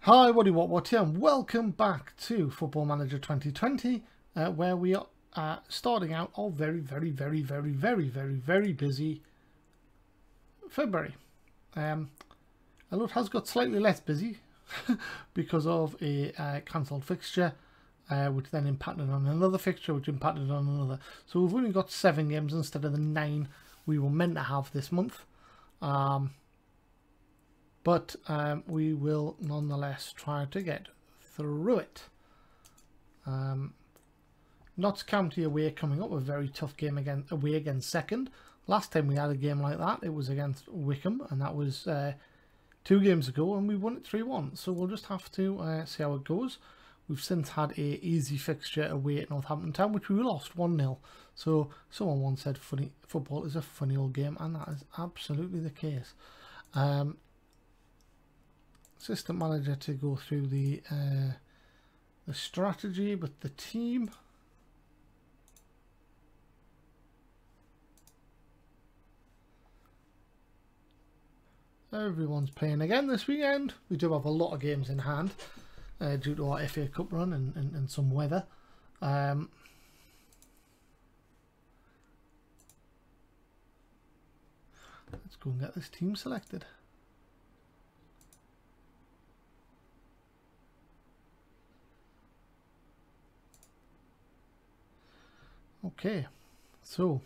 Hi, what here, and welcome back to Football Manager 2020, where we are starting out our very busy February. Although it has got slightly less busy because of a cancelled fixture, which then impacted on another fixture, which impacted on another. So we've only got 7 games instead of the 9 we were meant to have this month. But we will nonetheless try to get through it. Notts County away coming up, a very tough game again, away against second. Last time we had a game like that, it was against Wickham, and that was 2 games ago, and we won it 3-1. So we'll just have to see how it goes. We've since had a easy fixture away at Northampton Town, which we lost 1-0. So someone once said football is a funny old game, and that is absolutely the case. Assistant manager to go through the strategy with the team. Everyone's playing again this weekend. We do have a lot of games in hand due to our FA Cup run and some weather. Let's go and get this team selected. Okay, so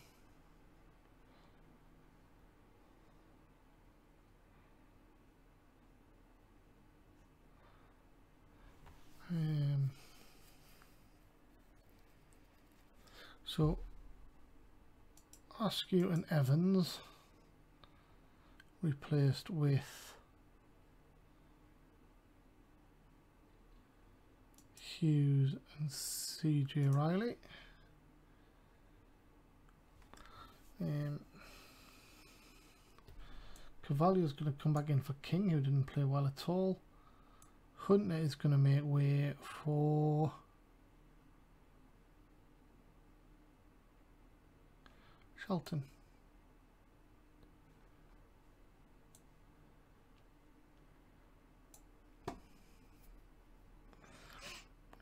Askew and Evans replaced with Hughes and CJ Riley. Cavallo is going to come back in for King, who didn't play well at all. Hunter is going to make way for Shelton.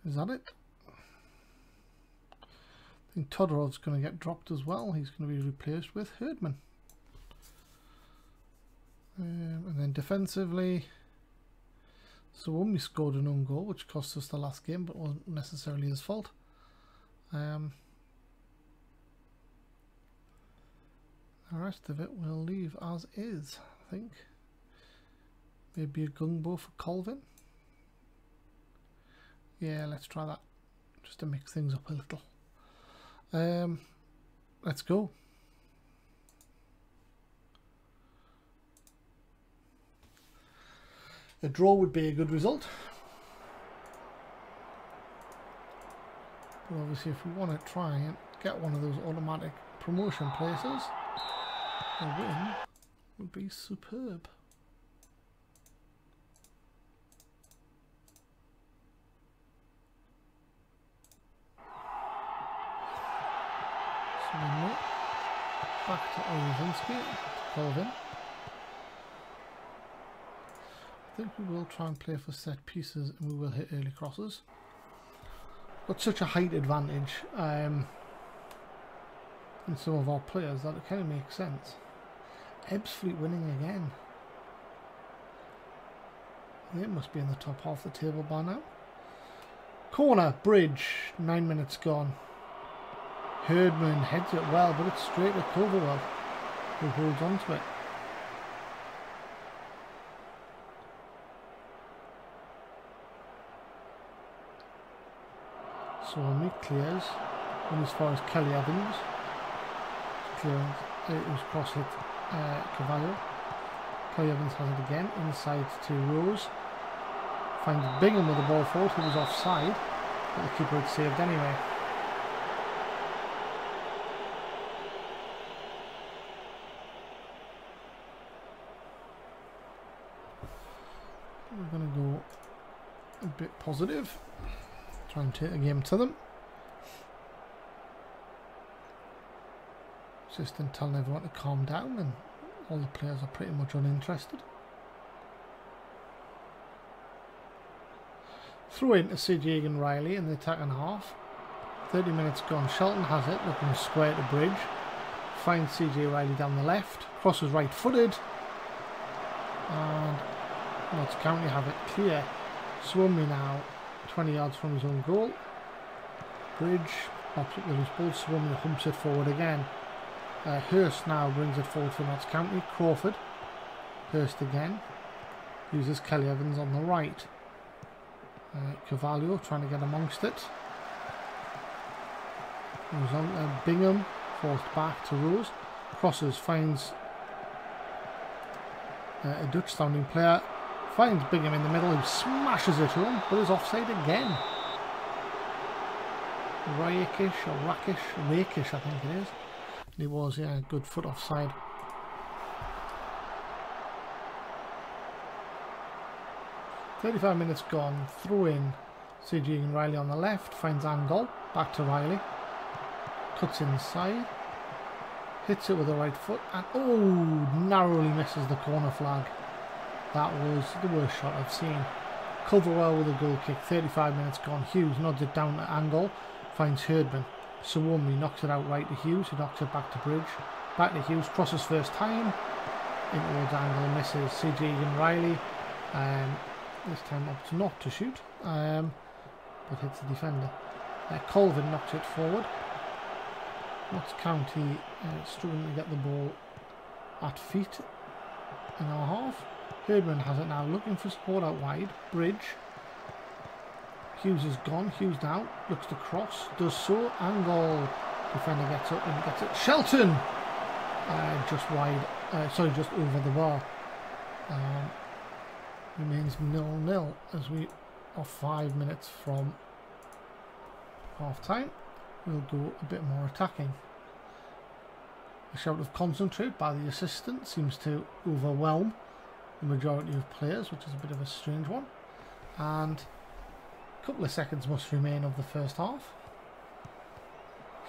Is that it? I think Todorov's going to get dropped as well. He's going to be replaced with Herdman. And then defensively, so when we scored an own goal, which cost us the last game, but wasn't necessarily his fault. The rest of it we'll leave as is, I think. Maybe a gung-bo for Colvin. Yeah, let's try that, just to mix things up a little. Let's go. A draw would be a good result, but obviously if we want to try and get one of those automatic promotion places, a win would be superb. So then back to Olivinsky, Colvin. I think we will try and play for set pieces, and we will hit early crosses. Got such a height advantage in some of our players that it kind of makes sense. Ebbsfleet winning again. It must be in the top half of the table by now. Corner, Bridge, 9 minutes gone. Herdman heads it well, but it's straight to Culverwell, who holds on to it. So he clears in as far as Kelly Evans. Clearance, it was cross hit Cavallo. Kelly Evans has it again, inside to Rose. Finds Bingham with the ball forward, who was offside, but the keeper had saved anyway. We're going to go a bit positive. Try and take the game to them. Assistant telling everyone to calm down, and all the players are pretty much uninterested. Throw into CJ and Riley in the attacking half. 30 minutes gone. Shelton has it, looking square to Bridge. Finds CJ Riley down the left. Crosses right footed. And Notts County have it clear. Swumley now 20 yards from his own goal. Bridge pops up the loose ball. Swumley humps it forward again. Hurst now brings it forward for Notts County. Crawford. Hurst again. Uses Kelly Evans on the right. Carvalho trying to get amongst it. Goes on to Bingham. Forced back to Rose. Crosses, finds a Dutch sounding player. Finds Bingham in the middle, who smashes it home, but is offside again. Rakish I think it is. He was, yeah, good foot offside. "35 minutes gone. Throw in. CJ and Riley on the left. Finds Angle. Back to Riley. Cuts inside. Hits it with the right foot. And oh, narrowly misses the corner flag. That was the worst shot I've seen. Cover well with a goal kick. 35 minutes gone. Hughes nods it down to Angle. Finds Herdman. Sawami knocks it out right to Hughes, who knocks it back to Bridge. Back to Hughes. Crosses first time. In towards Angle. Misses. CJ and Riley. This time opts not to shoot, but hits the defender. Colvin knocks it forward. Notts County struggling to get the ball at feet in our half. Herdman has it now, looking for support out wide. Bridge. Hughes is gone. Hughes now looks to cross. Does so. Angle. Defender gets up and gets it. Shelton! Just wide. Just over the bar. Remains 0-0 as we are 5 minutes from half time. We'll go a bit more attacking. A shout of concentrate by the assistant seems to overwhelm the majority of players, which is a bit of a strange one. And a couple of seconds must remain of the first half.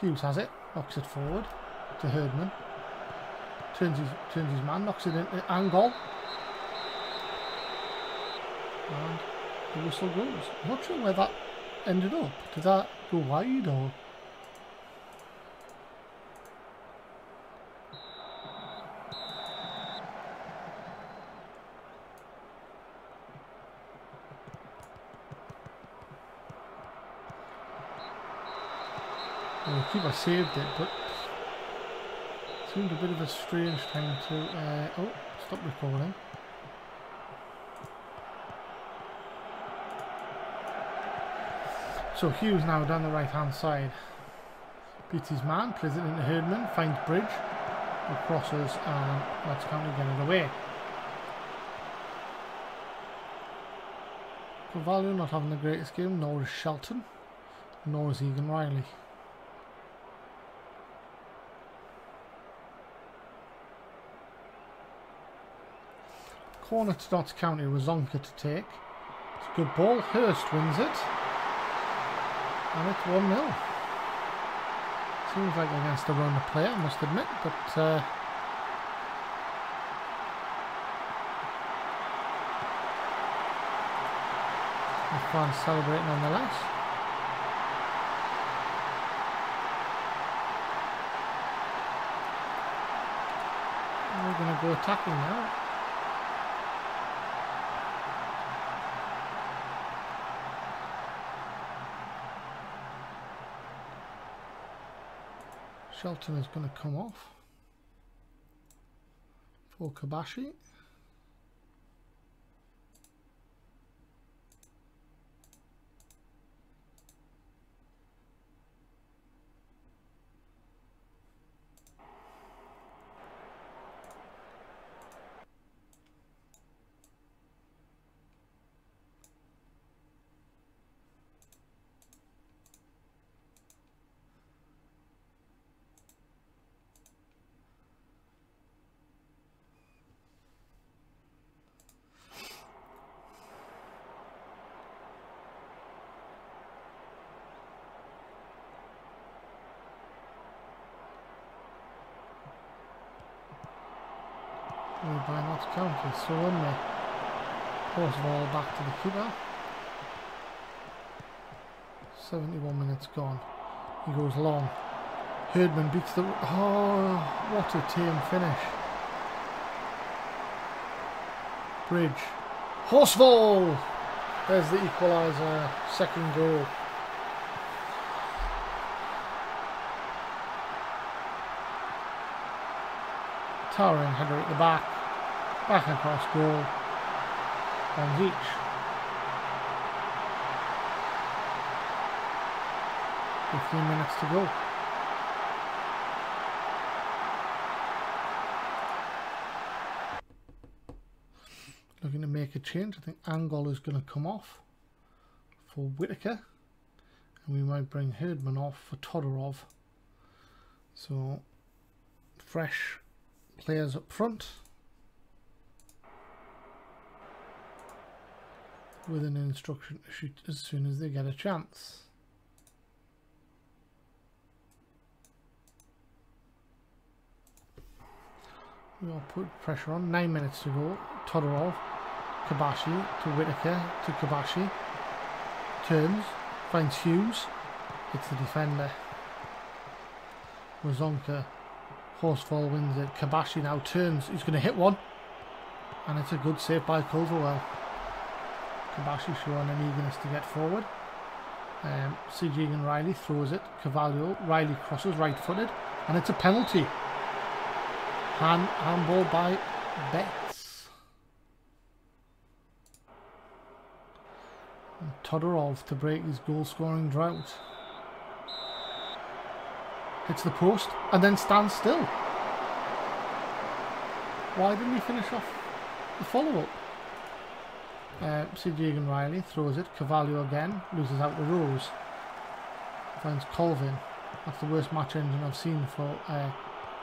Hughes has it, knocks it forward to Herdman. Turns his man, knocks it into Angle. And the whistle goes. I'm not sure where that ended up. Did that go wide or? Well, the keeper saved it, but it seemed a bit of a strange time to. Oh, stop recording. So Hughes now down the right hand side. Beats his man, plays it into Herdman, finds Bridge, who crosses and Notts County get it away. Carvalho not having the greatest game, nor is Shelton, nor is Egan Riley. Corner to Notts County, Razonka to take. It's a good ball, Hurst wins it. And it's 1-0. Seems like against a runner player, I must admit, but the fans celebrating nonetheless. And we're going to go attacking now. Shelton is going to come off for Kabashi. By Notts County, so on me. Force ball back to the keeper. 71 minutes gone. He goes long. Herdman beats the... Oh, what a tame finish. Bridge. Horsfall! There's the equaliser. Second goal. Towering header at the back. Back across goal. One's each. 15 minutes to go. Looking to make a change. I think Angol is going to come off for Whittaker. And we might bring Herdman off for Todorov. So, fresh players up front. With an instruction to shoot as soon as they get a chance. We'll put pressure on. 9 minutes to go. Todorov. Kabashi to Whittaker to Kabashi. Turns. Finds Hughes. Hits the defender. Wazonka. Horsfall wins it. Kabashi now turns. He's going to hit one. And it's a good save by Culverwell. Kabashi showing an eagerness to get forward. C.G. and Riley throws it. Cavallo. Riley crosses right-footed. And it's a penalty. Handball by Betts. And Todorov to break his goal-scoring drought. Hits the post and then stands still. Why didn't he finish off the follow-up? C.G. and Riley throws it. Cavallo again. Loses out to Rose. Finds Colvin. That's the worst match engine I've seen for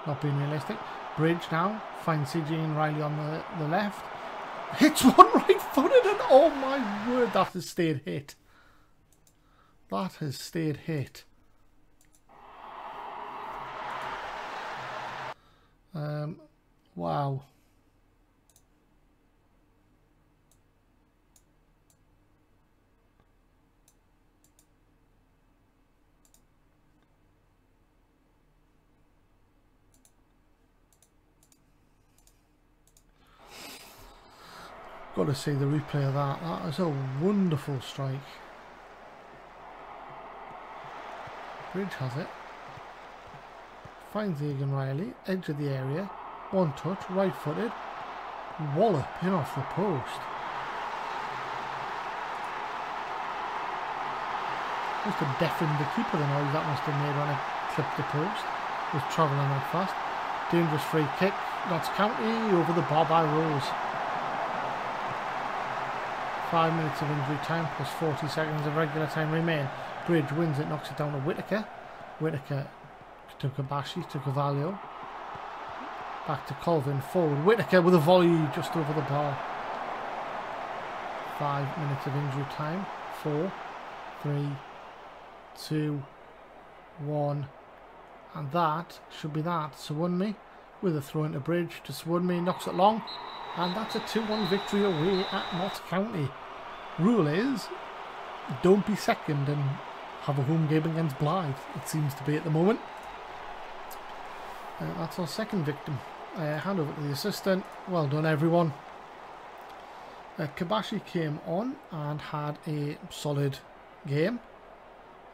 not being realistic. Bridge now finds C.G. and Riley on the left. Hits one right-footed and oh my word, that has stayed hit. That has stayed hit. Wow. Got to see the replay of that. That is a wonderful strike. Bridge has it. Finds Egan Riley. Edge of the area. One touch. Right-footed. Wallop in off the post. Must have deafened the keeper, the noise that must have made when it clipped the post. Was travelling that fast. Dangerous free kick. Notts County over the bar by Rose. 5 minutes of injury time plus 40 seconds of regular time remain. Bridge wins it, knocks it down to Whittaker. Whittaker to Kabashi, to Cavallo. Back to Colvin, forward. Whittaker with a volley just over the bar. 5 minutes of injury time. 4, 3, 2, 1. And that should be that. Suwunmi with a throw into Bridge to Suwunmi, knocks it long. And that's a 2-1 victory away at Notts County. Rule is, don't be second and have a home game against Blyth. It seems to be at the moment. That's our second victim. Hand over to the assistant. Well done, everyone. Kabashi came on and had a solid game.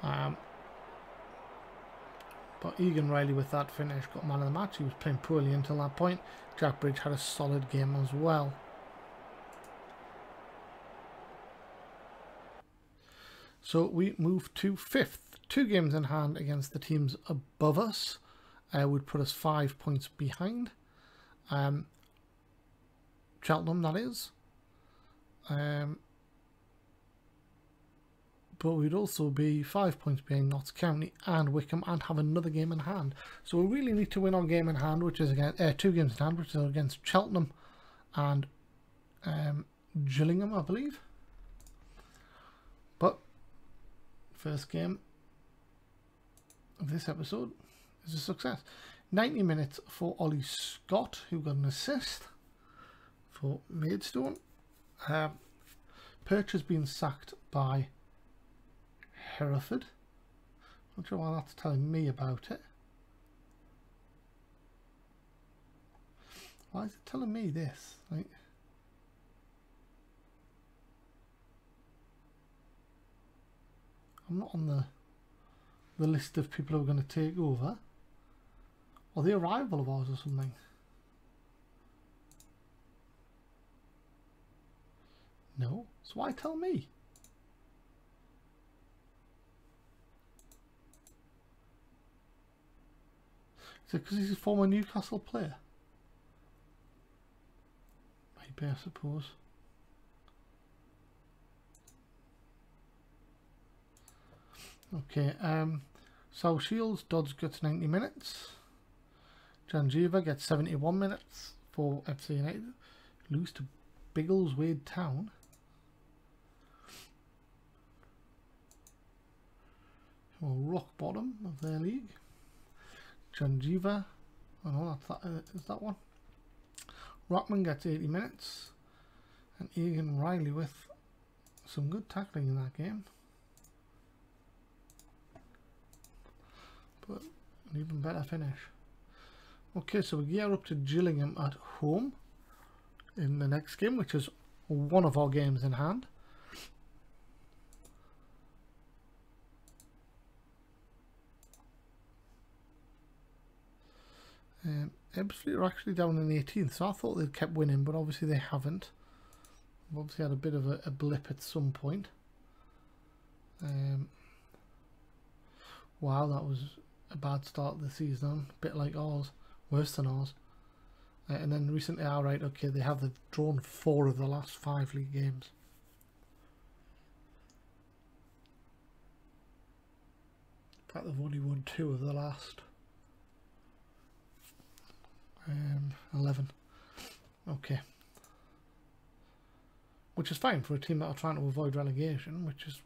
But Egan Riley with that finish got man of the match. He was playing poorly until that point. Jack Bridge had a solid game as well. So we move to 5th. 2 games in hand against the teams above us. Would put us 5 points behind. Cheltenham, that is. But we'd also be 5 points behind Notts County and Wycombe and have another game in hand. So we really need to win our game in hand, which is against 2 games in hand, which is against Cheltenham and Gillingham, I believe. But first game of this episode is a success. 90 minutes for Ollie Scott, who got an assist for Maidstone. Perch has been sacked by Hereford. Not sure why that's telling me about it. Why is it telling me this? Like, I'm not on the list of people who are going to take over. Or the arrival of ours or something. No. So why tell me? Is it because he's a former Newcastle player? Maybe, I suppose. Okay, South Shields, Dodds gets 90 minutes. Janjiva gets 71 minutes for FC United. Lose to Biggleswade Town. Well, rock bottom of their league. Janjiva, oh no, that's that, is that one. Rockman gets 80 minutes. And Egan Riley with some good tackling in that game. But an even better finish. Okay, so we gear up to Gillingham at home in the next game, which is one of our games in hand. Ebbsfleet are actually down in 18th, so I thought they'd kept winning, but obviously they haven't. They've obviously had a bit of a blip at some point. Wow, that was a bad start of the season, a bit like ours, worse than ours. And then recently, alright, okay, they have drawn 4 of the last 5 league games. In fact, they've only won 2 of the last 11. Okay. Which is fine for a team that are trying to avoid relegation, which is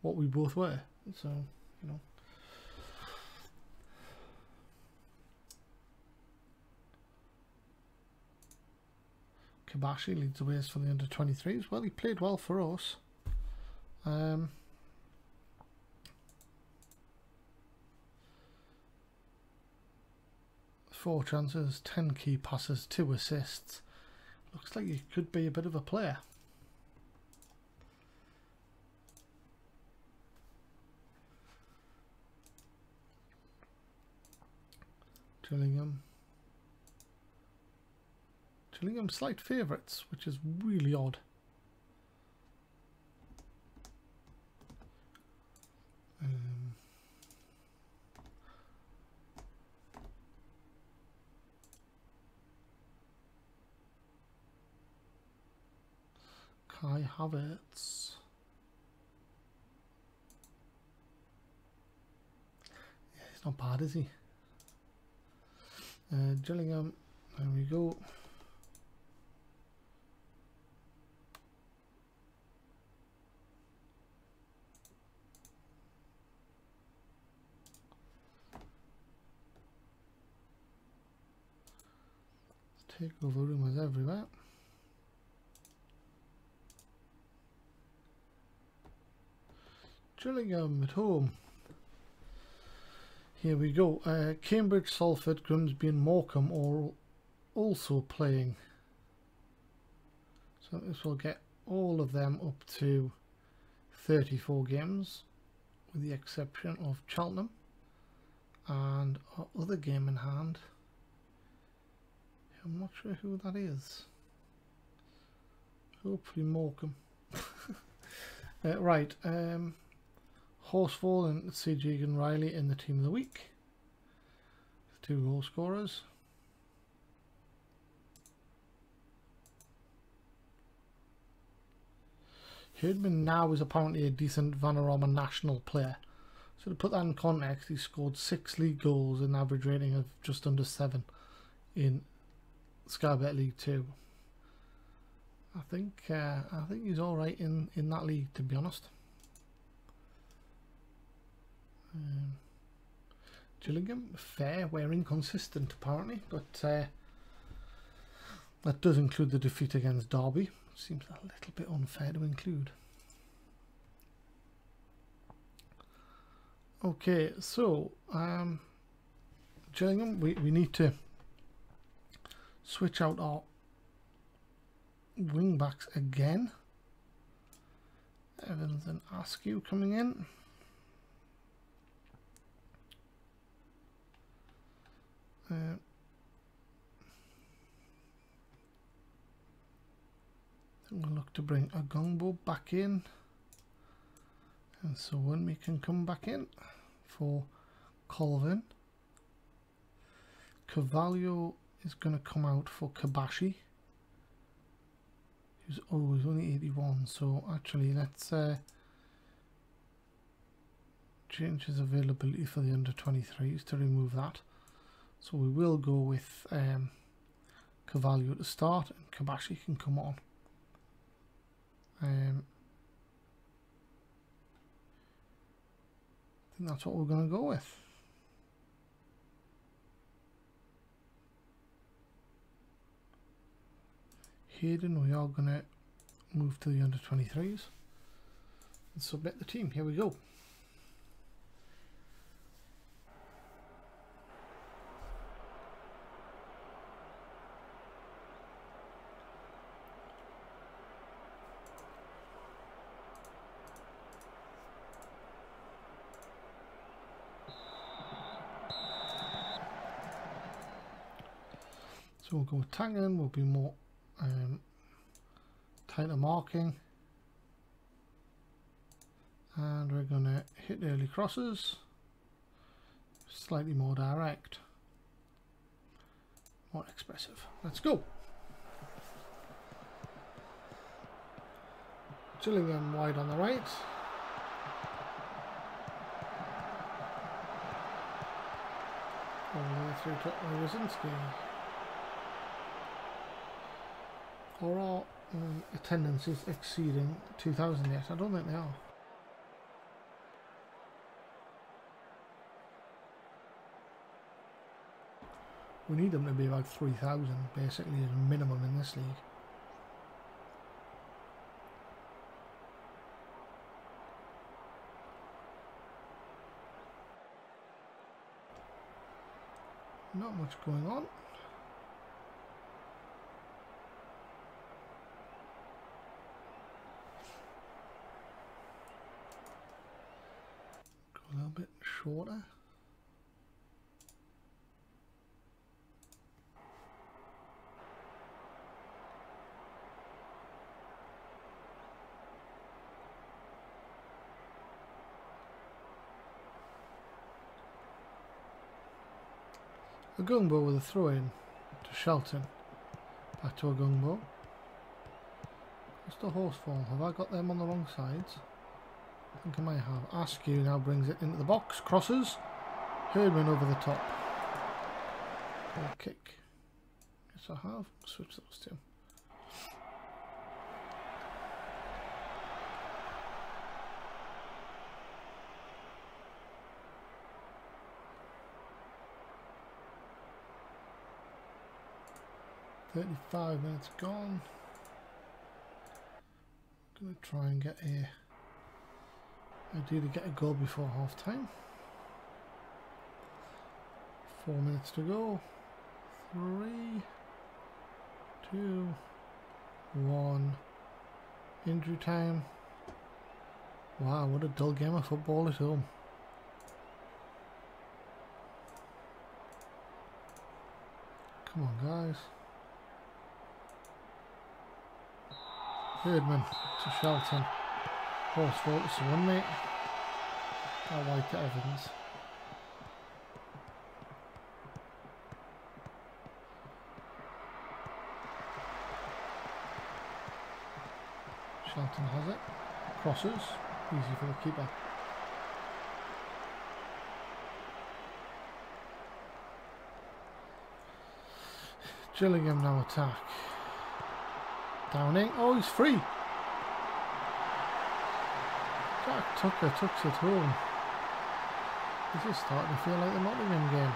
what we both were. So, you know. Kabashi leads the ways for the under-23s. Well, he played well for us. 4 chances, 10 key passes, 2 assists. Looks like he could be a bit of a player. Gillingham, slight favourites, which is really odd. Kai Havertz. Yeah, he's not bad, is he? Gillingham, there we go. Takeover rumours everywhere. Gillingham at home. Here we go. Cambridge, Salford, Grimsby and Morecambe all also playing. So this will get all of them up to 34 games, with the exception of Cheltenham and our other game in hand. I'm not sure who that is. Hopefully Morecambe. Right. Horsfall and C.G. Egan Riley in the team of the week. 2 goal scorers. Herdman now is apparently a decent Vanarama national player. So to put that in context, he scored 6 league goals and an average rating of just under 7 in Sky Bet League 2. I think he's all right in that league, to be honest. Gillingham, fair, we're inconsistent apparently, but that does include the defeat against Derby. Seems a little bit unfair to include. Okay, so Gillingham, we need to switch out our wing backs again. Evans and Askew coming in. We'll look to bring a Gungbo back in, and so when we can come back in for Colvin. Carvalho is going to come out for Kabashi. He's only 81, so actually let's change his availability for the under 23s to remove that. So we will go with Carvalho to start, and Kabashi can come on. I think that's what we're going to go with. Hayden, we are going to move to the under 23s and submit the team. Here we go. So we'll go with Tangen, we'll be more tighter marking, and we're going to hit early crosses, slightly more direct, more expressive. Let's go. Gillingham wide on the right. All the way through to Wazinski. Or are attendances exceeding 2,000 yet? I don't think they are. We need them to be about 3,000 basically as a minimum in this league. Not much going on. A little bit shorter. A Gungbo with a throw in to Shelton. Back to a Gungbo. What's the horse fall? Have I got them on the wrong sides? I think I might have. Askew now brings it into the box, crosses, Herdman over the top. Goal kick. Yes, I have. Switch those two. "35 minutes gone." I'm gonna try and get a. Ideally get a goal before half time. 4 minutes to go. 3, 2, 1. Injury time. Wow, what a dull game of football at home. Come on, guys. Herdman to Shelton. Horse focus to 1 mate. White to Evans. Shelton has it. Crosses. Easy for the keeper. Gillingham now attack. Downing. Oh, he's free. Jack Tucker tucks it home. This is starting to feel like the Nottingham game.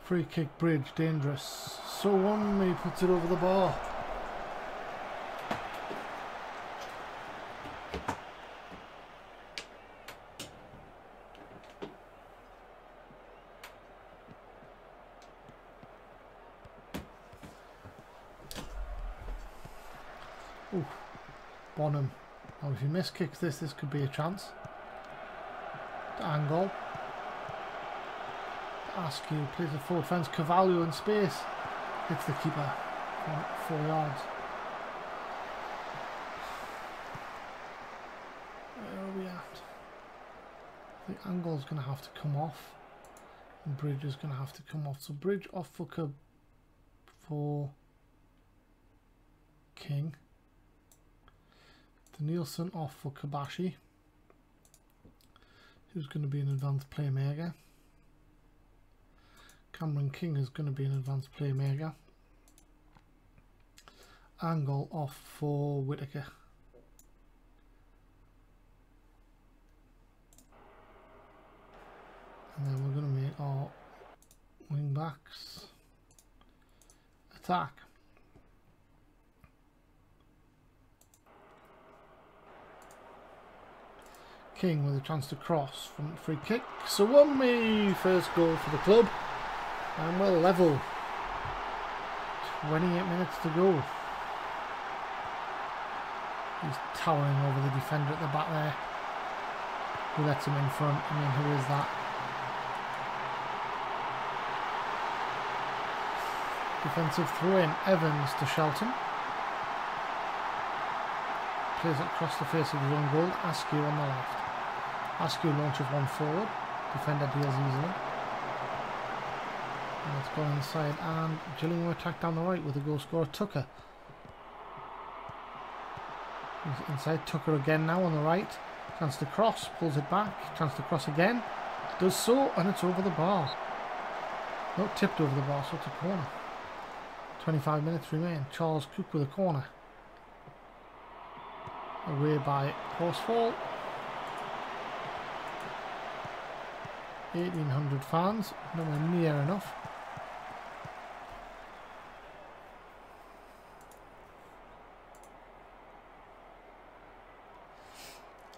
Free kick, Bridge, dangerous. So one, he puts it over the bar. Ooh, Bonham. Now if he miss kicks this could be a chance. To Angle. Askew plays the forward fence. Cavallo in space. Hits the keeper. 4 yards. Where are we at? The Angle's going to have to come off. And Bridge is going to have to come off. So Bridge off for King. Nielsen off for Kabashi, who's going to be an advanced playmaker. Cameron King is going to be an advanced playmaker. Angle off for Whitaker. And then we're going to make our wing backs attack. King with a chance to cross from free kick. Sawami, first goal for the club, and we're level. 28 minutes to go. He's towering over the defender at the back there. Who lets him in front? I mean, who is that? Defensive throw-in. Evans to Shelton. Plays it across the face of his own goal. Askew on the left. Askew launches one forward. Defender deals easily. And it's gone inside, and Gillingham attack down the right with the goal scorer Tucker. He's inside. Tucker again now on the right. Chance to cross, pulls it back. Chance to cross again. Does so, and it's over the bar. Not tipped over the bar, so it's a corner. 25 minutes remain. Charles Cook with a corner. Away by Horsfall. 1,800 fans, nowhere near enough.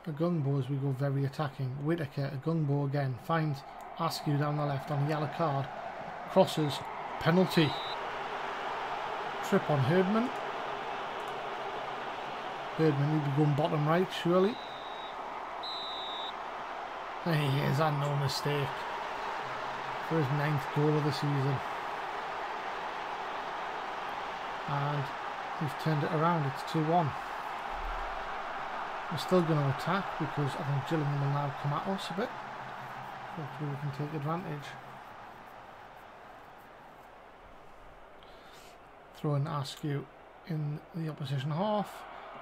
A Gungbo as we go very attacking. Whitaker, a Gungbo again, finds Askew down the left on the yellow card. Crosses, penalty. Trip on Herdman. Herdman need to be going bottom right, surely. And he has had no mistake for his 9th goal of the season. And he's turned it around, it's 2-1. We're still going to attack because I think Gillingham will now come at us a bit. Hopefully we can take advantage. Throwing Askew in the opposition half.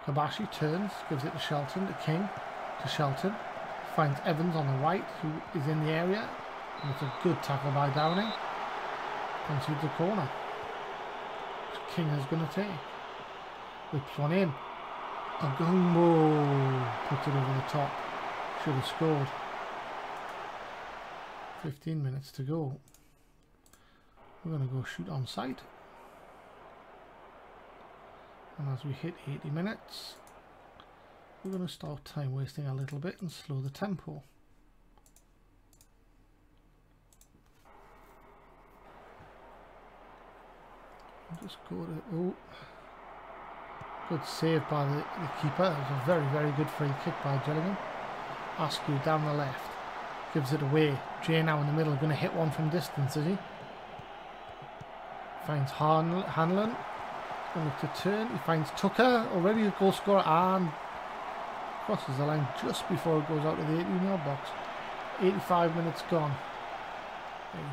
Kabashi turns, gives it to Shelton, to King, to Shelton. Finds Evans on the right, who is in the area. And it's a good tackle by Downing. Concedes a corner, which King is going to take. Whips one in. Agumbo puts it over the top. Should have scored. 15 minutes to go. We're going to go shoot on sight. And as we hit 80 minutes, we're going to start time wasting a little bit and slow the tempo. I'll just go to... Oh. Good save by the keeper. That was a very, very good free kick by Gillingham. Askew down the left. Gives it away. Jay now in the middle. Going to hit one from distance, is he? Finds Hanlon. Going to turn. He finds Tucker. Already a goal scorer. And crosses the line just before it goes out to the 18-yard box. 85 minutes gone.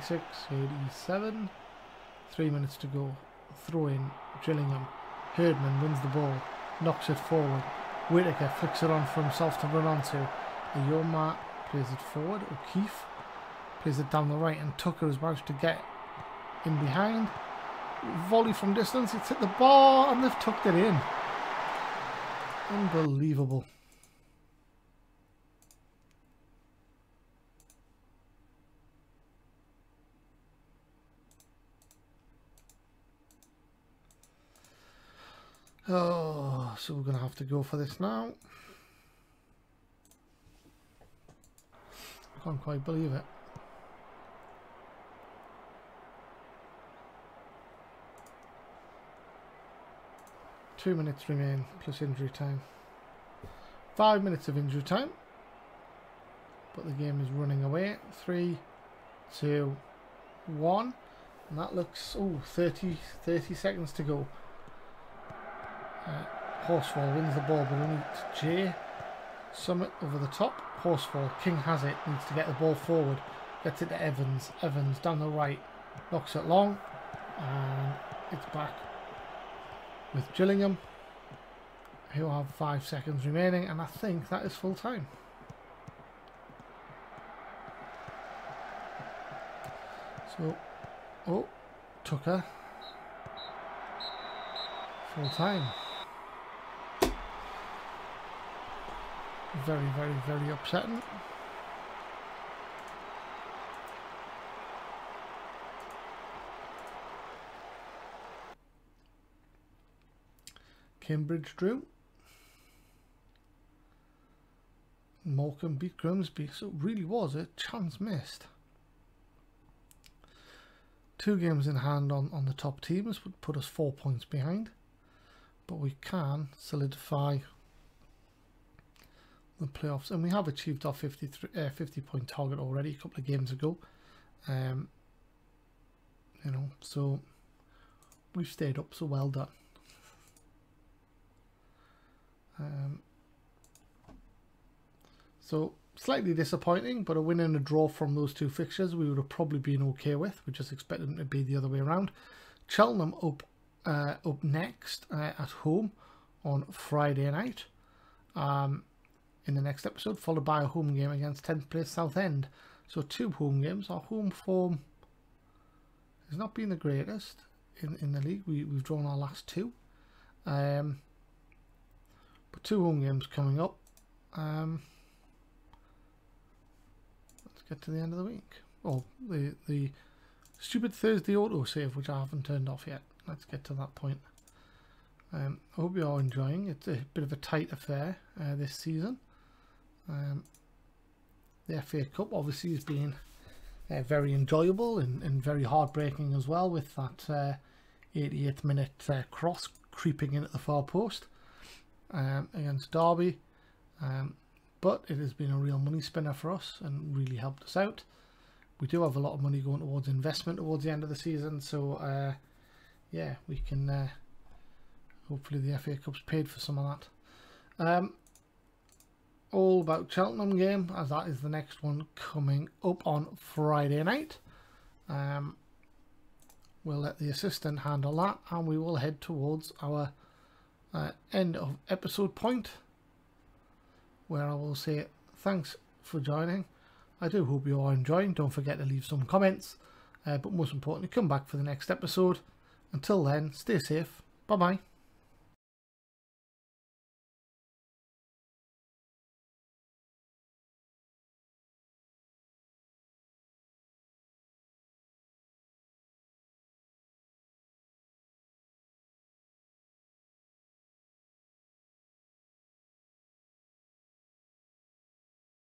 86, 87. 3 minutes to go. Throw in. Gillingham. Herdman wins the ball, knocks it forward. Whitaker flicks it on for himself to run onto. Ayoma plays it forward. O'Keefe plays it down the right, and Tucker is managed to get in behind. Volley from distance, it's hit the bar, and they've tucked it in. Unbelievable. Oh, so we're going to have to go for this now. I can't quite believe it. Two minutes remain plus injury time. 5 minutes of injury time. But the game is running away. 3, 2, 1. And that looks, 30 seconds to go. Horsefall wins the ball, but only to Jay. Summit over the top. Horsefall, King has it, needs to get the ball forward. Gets it to Evans. Evans down the right. Knocks it long. And it's back with Gillingham, who have 5 seconds remaining. And I think that is full time. So, Tucker. Full time. Very, very, very upsetting. Cambridge drew. Morecambe beat Grimsby, so it really was a chance missed. 2 games in hand on the top teams would put us 4 points behind, but we can solidify the playoffs, and we have achieved our 50 point target already a couple of games ago. You know, so we've stayed up, so well done. So slightly disappointing, but a win and a draw from those 2 fixtures we would have probably been okay with. We just expected them to be the other way around. Cheltenham up next at home on Friday night in the next episode, followed by a home game against 10th place Southend. So 2 home games. Our home form has not been the greatest in the league. We've drawn our last 2. But 2 home games coming up. Let's get to the end of the week. Oh, the stupid Thursday autosave, which I haven't turned off yet. Let's get to that point. I hope you are enjoying. It's a bit of a tight affair this season. The FA Cup obviously has been very enjoyable and very heartbreaking as well, with that 88th minute cross creeping in at the far post against Derby. But it has been a real money spinner for us and really helped us out. We do have a lot of money going towards investment towards the end of the season, so yeah, we can hopefully the FA Cup's paid for some of that. All about Cheltenham game, as that is the next one coming up on Friday night. We'll let the assistant handle that, and we will head towards our end of episode point, where I will say thanks for joining. I do hope you are enjoying. Don't forget to leave some comments, but most importantly, come back for the next episode. Until then, stay safe. Bye bye.